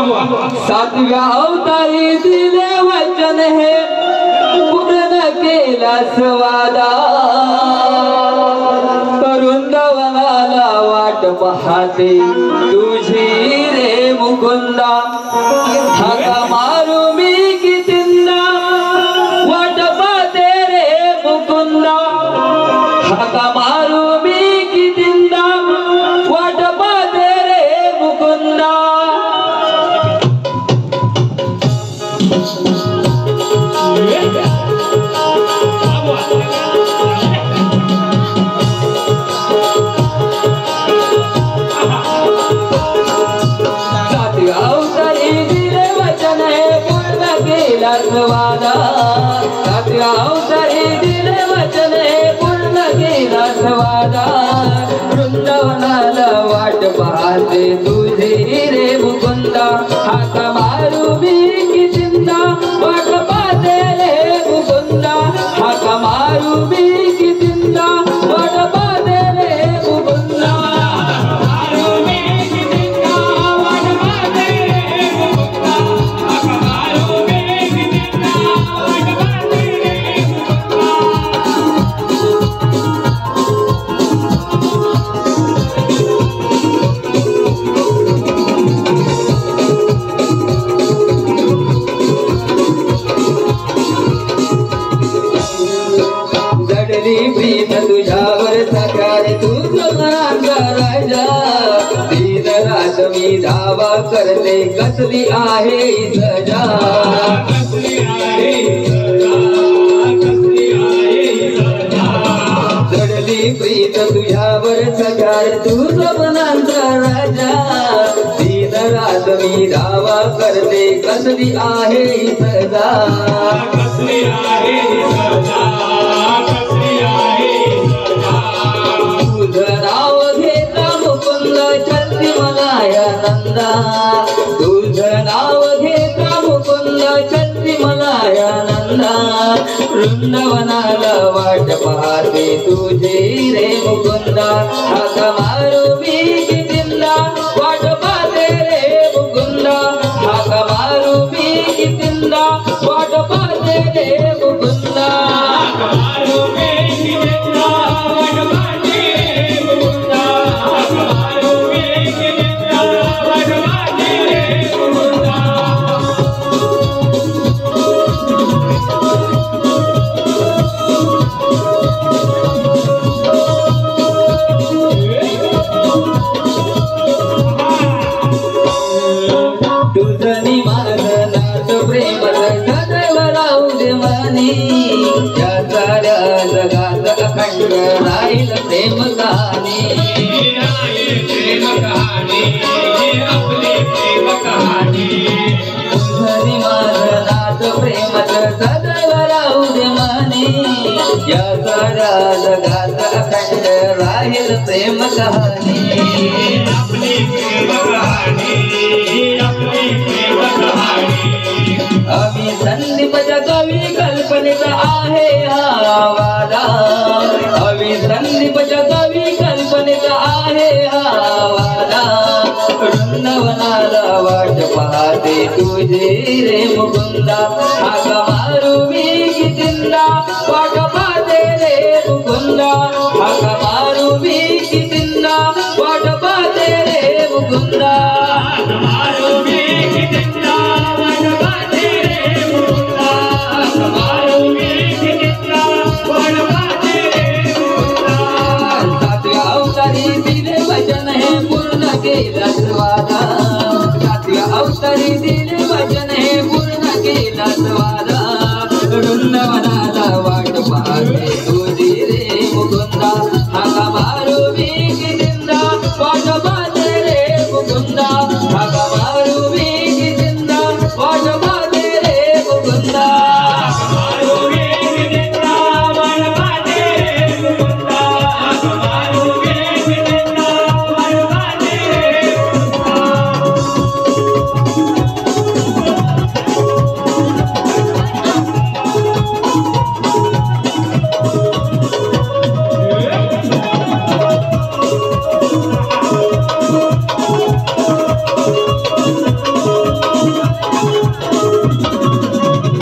सातव्या अवतारी दिले वचन हे पूर्ण केला स्वादा वृंदावनाला वाट पाहते तुझी रे मुकुंदा हाका मारू मी कितींदा वाट पाहते रे मुकुंदा हाका मारू मी कितींदा वाट पाहते रे मुकुंदा स्वादा सातव्या अवतारी दिले वचन पूर्ण केला स्वादा वृंदावनाला वाट पाहते तुझी रे मुकुंदा हाका मारू मी कितींदा वाट पाहते रे मुकुंदा हाका मारू मी कितींदा वाट पाहते रे मुकुंदा प्रीत तुझ्यावर सकाळ तुझं राजा दिन रात मी धावा करते कसली आहे सजा चढली प्रीत तुझ्यावर सकाळ तुझं राजा दिन रात मी धावा करते कसली आहे सजा कसली आहे सजा तुझं नाव घेता मुकुंद चलती मलाया नंदा वृंदावनाला वाट पाहते तुझी रे मुकुंदा हाका मारू मी कितींदा वाट पाहते रे मुकुंदा हाका मारू मी कितींदा वाट पाहते रे मुकुंदा मारू मी कितींदा वाट पाहते रे मुकुंदा मारू मी कितींदा वाट पाहते रे मुकुंदा तुझनी माझं नात प्रेमच सदैव राहू दे मनी या साऱ्या जगात अखंड राहील प्रेम कहाणी तुझनी माझं नात प्रेमच सदैव राहू दे मनी या साऱ्या जगात अखंड राहील प्रेम कहाणी अभी संदीपच्या कवी कल्पनेचा आहे हा वादा अभी संदीपच्या कवी कल्पनेचा आहे हा वादा वृंदावनाला वाट पाहते तुझी रे मुकुंदा हाका मारू मी कितींदा वाट पाहते रे मुकुंदा हाका मारू मी कितींदा वाट पाहते रे मुकुंदा मारू मी कितींदा वाट पाहते रे मुकुंदा मारू मी कितींदा वाट पाहते रे मुकुंदा सातव्या अवतारी दिले वचन हे पूर्ण केला स्वादा सातव्या अवतारी दिले